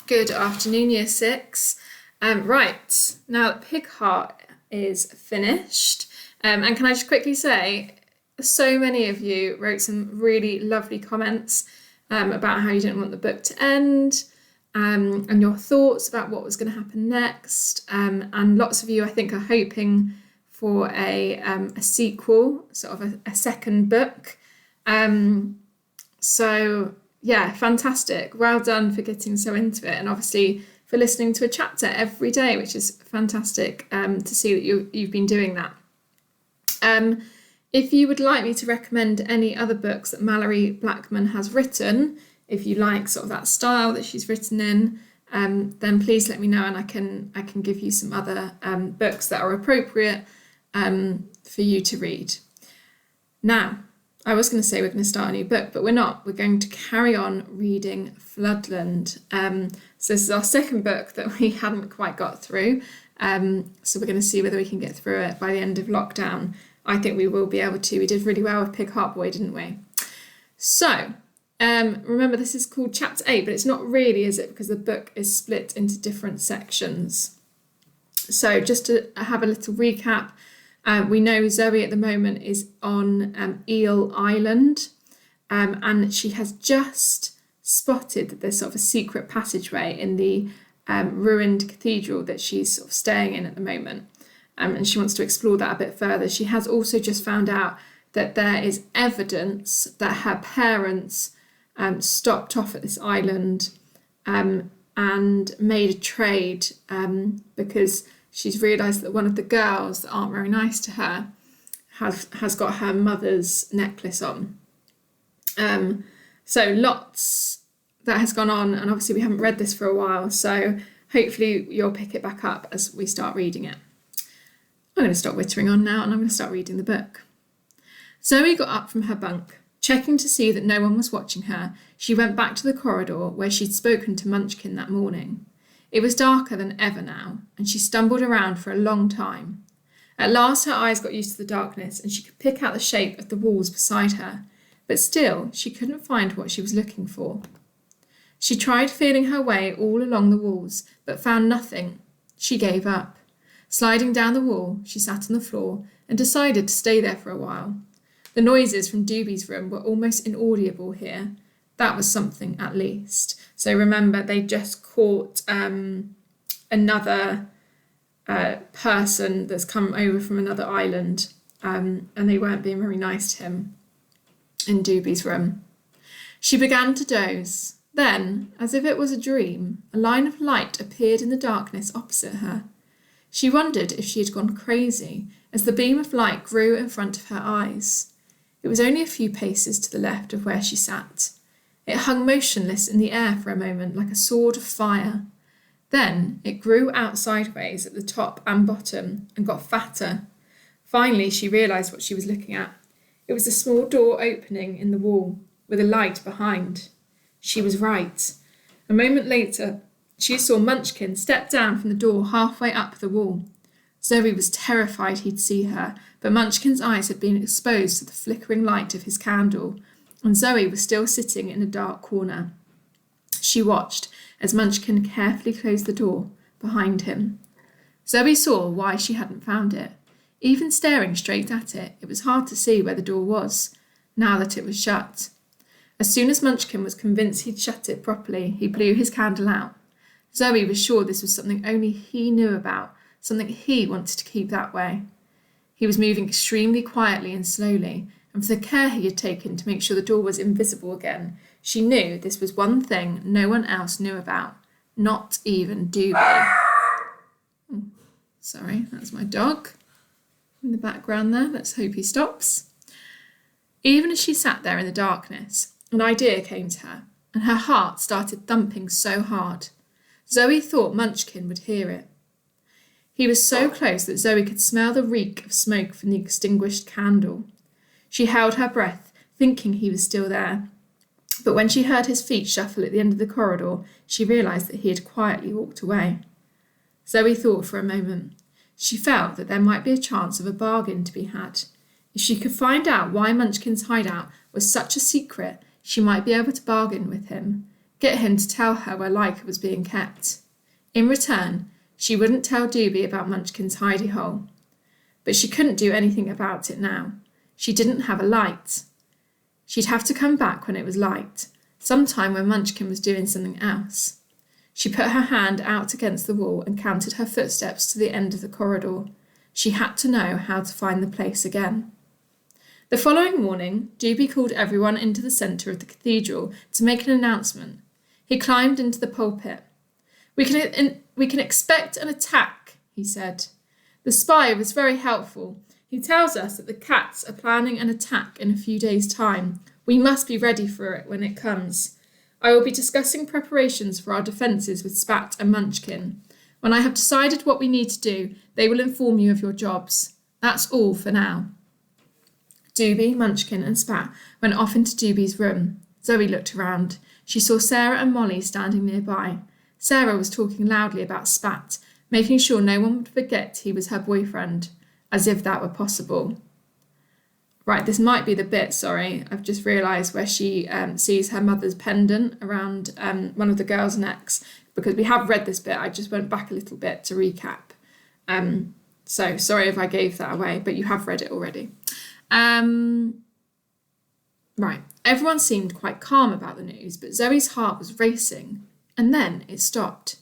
Good afternoon, Year 6. Right, now that Pig Heart is finished, and can I just quickly say, so many of you wrote some really lovely comments about how you didn't want the book to end, and your thoughts about what was going to happen next. And lots of you, I think, are hoping for a sequel, sort of a second book. So yeah, fantastic. Well done for getting so into it, and obviously for listening to a chapter every day, which is fantastic to see that you've been doing that. If you would like me to recommend any other books that Mallory Blackman has written, if you like sort of that style that she's written in, then please let me know, and I can give you some other books that are appropriate for you to read. Now, I was going to say we're going to start a new book, but we're not. We're going to carry on reading Floodland. So this is our second book that we hadn't quite got through. So we're going to see whether we can get through it by the end of lockdown. I think we will be able to. We did really well with Pig Heart Boy, didn't we? So remember, this is called Chapter 8, but it's not really, is it? Because the book is split into different sections. So just to have a little recap, we know Zoe at the moment is on Eel Island, and she has just spotted that there's sort of a secret passageway in the ruined cathedral that she's sort of staying in at the moment, and she wants to explore that a bit further. She has also just found out that there is evidence that her parents stopped off at this island and made a trade because she's realised that one of the girls that aren't very nice to her has got her mother's necklace on. So lots that has gone on, and obviously we haven't read this for a while, so hopefully you'll pick it back up as we start reading it. I'm going to stop whittering on now, and I'm going to start reading the book. Zoe got up from her bunk. Checking to see that no one was watching her, she went back to the corridor where she'd spoken to Munchkin that morning. It was darker than ever now, and she stumbled around for a long time. At last her eyes got used to the darkness, and she could pick out the shape of the walls beside her, but still she couldn't find what she was looking for. She tried feeling her way all along the walls, but found nothing. She gave up. Sliding down the wall, she sat on the floor and decided to stay there for a while. The noises from Doobie's room were almost inaudible here. That was something, at least. So remember, they just caught another person that's come over from another island, and they weren't being very nice to him in Doobie's room. She began to doze. Then, as if it was a dream, a line of light appeared in the darkness opposite her. She wondered if she had gone crazy as the beam of light grew in front of her eyes. It was only a few paces to the left of where she sat. It hung motionless in the air for a moment like a sword of fire. Then it grew out sideways at the top and bottom and got fatter. Finally, she realised what she was looking at. It was a small door opening in the wall with a light behind. She was right. A moment later, she saw Munchkin step down from the door halfway up the wall. Zoe was terrified he'd see her, but Munchkin's eyes had been exposed to the flickering light of his candle, and Zoe was still sitting in a dark corner. She watched as Munchkin carefully closed the door behind him. Zoe saw why she hadn't found it. Even staring straight at it, it was hard to see where the door was, now that it was shut. As soon as Munchkin was convinced he'd shut it properly, he blew his candle out. Zoe was sure this was something only he knew about, something he wanted to keep that way. He was moving extremely quietly and slowly, and for the care he had taken to make sure the door was invisible again, she knew this was one thing no one else knew about, not even Doobie. Oh, sorry, that's my dog in the background there. Let's hope he stops. Even as she sat there in the darkness, an idea came to her, and her heart started thumping so hard. Zoe thought Munchkin would hear it. He was so close that Zoe could smell the reek of smoke from the extinguished candle. She held her breath, thinking he was still there. But when she heard his feet shuffle at the end of the corridor, she realised that he had quietly walked away. Zoe thought for a moment. She felt that there might be a chance of a bargain to be had. If she could find out why Munchkin's hideout was such a secret, she might be able to bargain with him, get him to tell her where Leica was being kept. In return, she wouldn't tell Doobie about Munchkin's hidey hole. But she couldn't do anything about it now. She didn't have a light. She'd have to come back when it was light, sometime when Munchkin was doing something else. She put her hand out against the wall and counted her footsteps to the end of the corridor. She had to know how to find the place again. The following morning, Doobie called everyone into the centre of the cathedral to make an announcement. He climbed into the pulpit. We can expect an attack, he said. The spy was very helpful. He tells us that the cats are planning an attack in a few days' time. We must be ready for it when it comes. I will be discussing preparations for our defences with Spat and Munchkin. When I have decided what we need to do, they will inform you of your jobs. That's all for now. Doobie, Munchkin and Spat went off into Doobie's room. Zoe looked around. She saw Sarah and Molly standing nearby. Sarah was talking loudly about Spat, making sure no one would forget he was her boyfriend, as if that were possible. Right, this might be the bit, I've just realised, where she sees her mother's pendant around one of the girls' necks, because we have read this bit. I just went back a little bit to recap. So sorry if I gave that away, but you have read it already. Right, everyone seemed quite calm about the news, but Zoe's heart was racing, and then it stopped.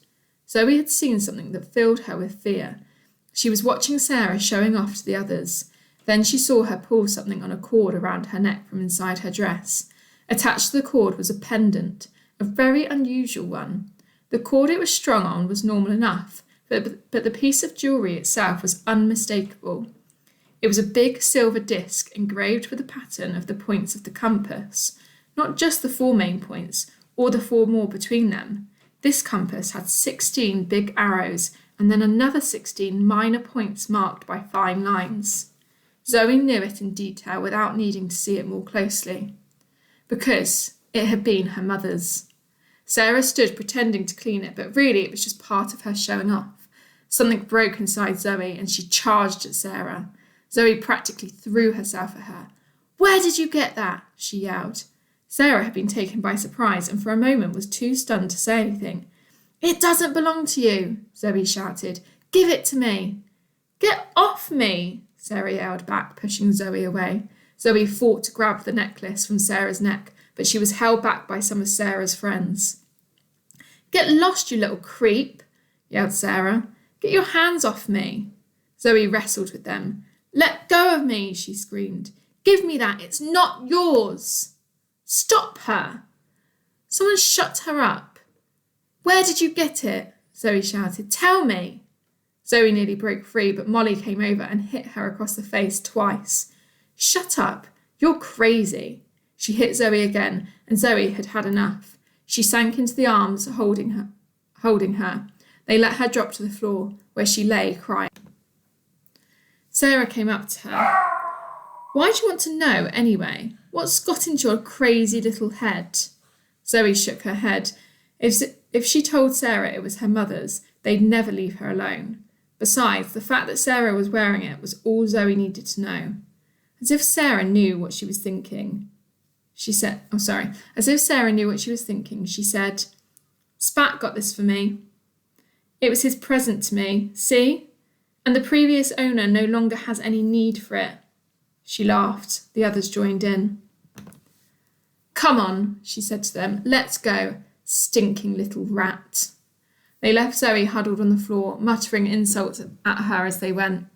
Zoe had seen something that filled her with fear. She was watching Sarah showing off to the others. Then she saw her pull something on a cord around her neck from inside her dress. Attached to the cord was a pendant, a very unusual one. The cord it was strung on was normal enough, but the piece of jewellery itself was unmistakable. It was a big silver disc engraved with the pattern of the points of the compass, not just the 4 main points, or the 4 more between them. This compass had 16 big arrows, and then another 16 minor points marked by fine lines. Zoe knew it in detail without needing to see it more closely, because it had been her mother's. Sarah stood pretending to clean it, but really it was just part of her showing off. Something broke inside Zoe, and she charged at Sarah. Zoe practically threw herself at her. "Where did you get that?" she yelled. Sarah had been taken by surprise and for a moment was too stunned to say anything. "It doesn't belong to you," Zoe shouted. "Give it to me." "Get off me," Sarah yelled back, pushing Zoe away. Zoe fought to grab the necklace from Sarah's neck, but she was held back by some of Sarah's friends. "Get lost, you little creep," yelled Sarah. "Get your hands off me." Zoe wrestled with them. "Let go of me," she screamed. "Give me that. It's not yours." "Stop her." "Someone shut her up." "Where did you get it?" Zoe shouted. "Tell me." Zoe nearly broke free, but Molly came over and hit her across the face twice. "Shut up. You're crazy." She hit Zoe again, and Zoe had had enough. She sank into the arms holding her. They let her drop to the floor, where she lay crying. Sarah came up to her. "Why do you want to know, anyway? What's got into your crazy little head?" Zoe shook her head. If she told Sarah it was her mother's, they'd never leave her alone. Besides, the fact that Sarah was wearing it was all Zoe needed to know. As if Sarah knew what she was thinking. As if Sarah knew what she was thinking, she said, "Spat got this for me. It was his present to me, see? And the previous owner no longer has any need for it." She laughed. The others joined in. "Come on," she said to them. "Let's go. Stinking little rat." They left Zoe huddled on the floor, muttering insults at her as they went.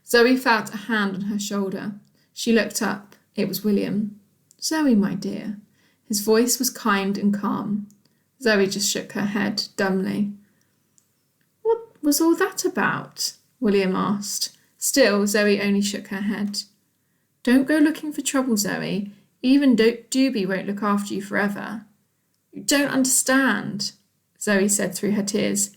Zoe felt a hand on her shoulder. She looked up. It was William. "Zoe, my dear." His voice was kind and calm. Zoe just shook her head dumbly. "What was all that about?" William asked. Still, Zoe only shook her head. "Don't go looking for trouble, Zoe. Even Doobie won't look after you forever." "You don't understand," Zoe said through her tears.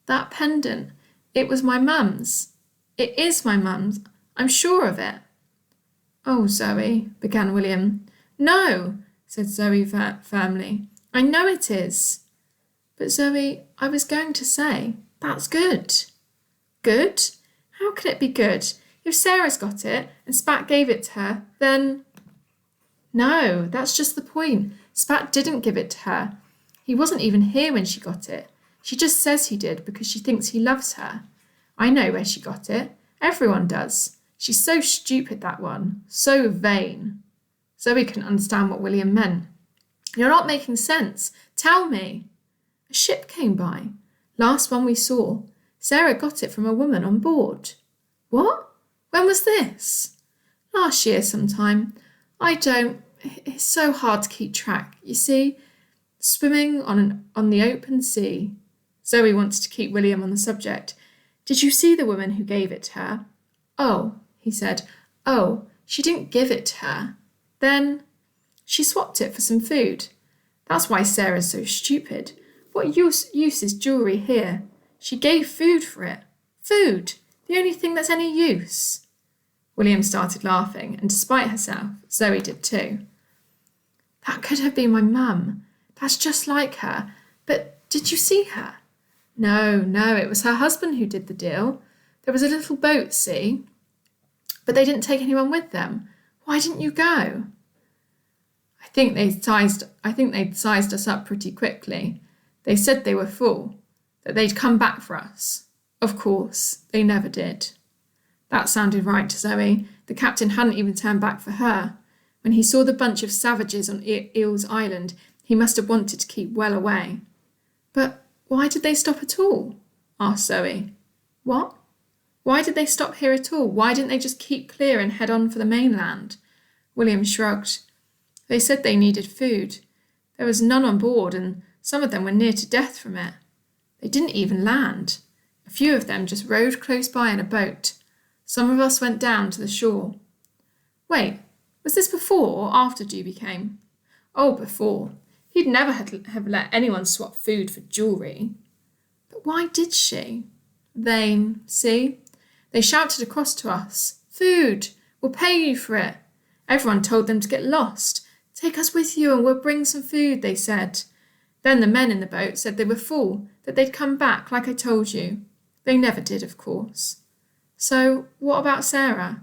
"That pendant, it was my mum's. It is my mum's. I'm sure of it." "Oh, Zoe," began William. "No," said Zoe firmly. "I know it is." "But Zoe, I was going to say, that's good." "Good? How can it be good? If Sarah's got it and Spat gave it to her, then—" "No, that's just the point. Spat didn't give it to her. He wasn't even here when she got it. She just says he did because she thinks he loves her. I know where she got it. Everyone does. She's so stupid, that one. So vain. Zoe couldn't understand what William meant. You're not making sense. Tell me. A ship came by. Last one we saw. Sarah got it from a woman on board. What? When was this? Last year sometime. It's so hard to keep track. You see, swimming on the open sea. Zoe wanted to keep William on the subject. Did you see the woman who gave it to her? Oh, he said. Oh, she didn't give it to her. Then she swapped it for some food. That's why Sarah's so stupid. What use is jewellery here? She gave food for it. Food! The only thing that's any use. William started laughing, and despite herself, Zoe did too. That could have been my mum. That's just like her. But did you see her? No, it was her husband who did the deal. There was a little boat, see? But they didn't take anyone with them. Why didn't you go? I think they'd sized us up pretty quickly. They said they were full, that they'd come back for us. Of course, they never did. That sounded right to Zoe. The captain hadn't even turned back for her. When he saw the bunch of savages on Eel's Island, he must have wanted to keep well away. But why did they stop at all? Asked Zoe. What? Why did they stop here at all? Why didn't they just keep clear and head on for the mainland? William shrugged. They said they needed food. There was none on board, and some of them were near to death from it. They didn't even land. A few of them just rowed close by in a boat. Some of us went down to the shore. Wait, was this before or after Doobie came? Oh, before. He'd never have let anyone swap food for jewellery. But why did she? Vain, see? They shouted across to us, Food! We'll pay you for it. Everyone told them to get lost. Take us with you and we'll bring some food, they said. Then the men in the boat said they were full, that they'd come back like I told you. They never did, of course. So what about Sarah?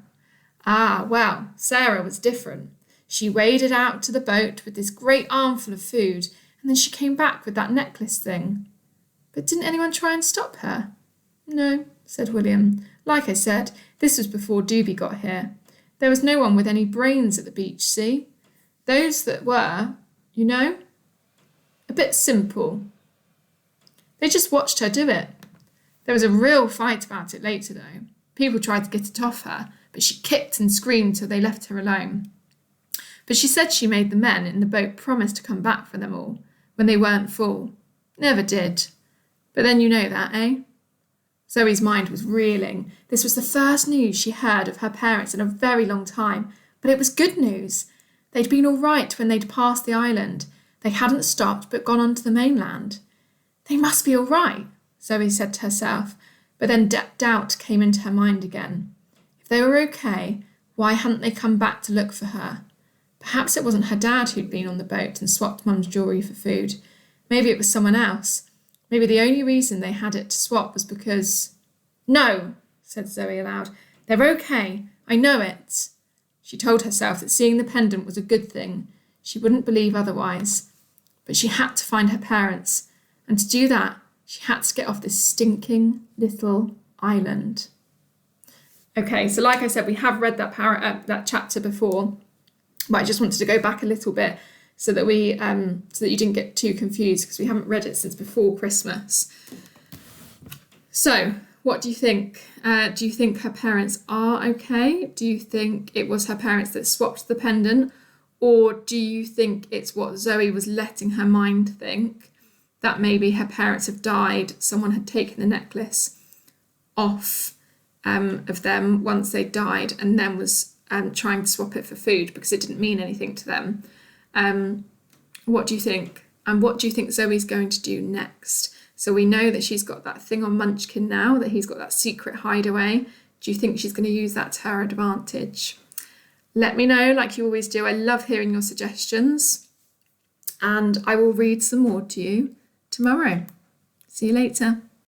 Ah, well, Sarah was different. She waded out to the boat with this great armful of food, and then she came back with that necklace thing. But didn't anyone try and stop her? No, said William. Like I said, this was before Doobie got here. There was no one with any brains at the beach, see? Those that were, you know, a bit simple. They just watched her do it. There was a real fight about it later, though. People tried to get it off her, but she kicked and screamed till they left her alone. But she said she made the men in the boat promise to come back for them all, when they weren't full. Never did. But then you know that, eh? Zoe's mind was reeling. This was the first news she heard of her parents in a very long time, but it was good news. They'd been all right when they'd passed the island. They hadn't stopped but gone on to the mainland. They must be all right, Zoe said to herself, but then doubt came into her mind again. If they were okay, why hadn't they come back to look for her? Perhaps it wasn't her dad who'd been on the boat and swapped Mum's jewellery for food. Maybe it was someone else. Maybe the only reason they had it to swap was because... No, said Zoe aloud. They're okay. I know it. She told herself that seeing the pendant was a good thing. She wouldn't believe otherwise. But she had to find her parents. And to do that, she had to get off this stinking little island. Okay, so like I said, we have read that chapter before, but I just wanted to go back a little bit so that you didn't get too confused, because we haven't read it since before Christmas. So, what do you think? Do you think her parents are okay? Do you think it was her parents that swapped the pendant? Or do you think it's what Zoe was letting her mind think, that maybe her parents have died, someone had taken the necklace off of them once they died, and then was trying to swap it for food because it didn't mean anything to them? What do you think? And what do you think Zoe's going to do next? So we know that she's got that thing on Munchkin now, that he's got that secret hideaway. Do you think she's going to use that to her advantage? Let me know, like you always do. I love hearing your suggestions. And I will read some more to you tomorrow. See you later.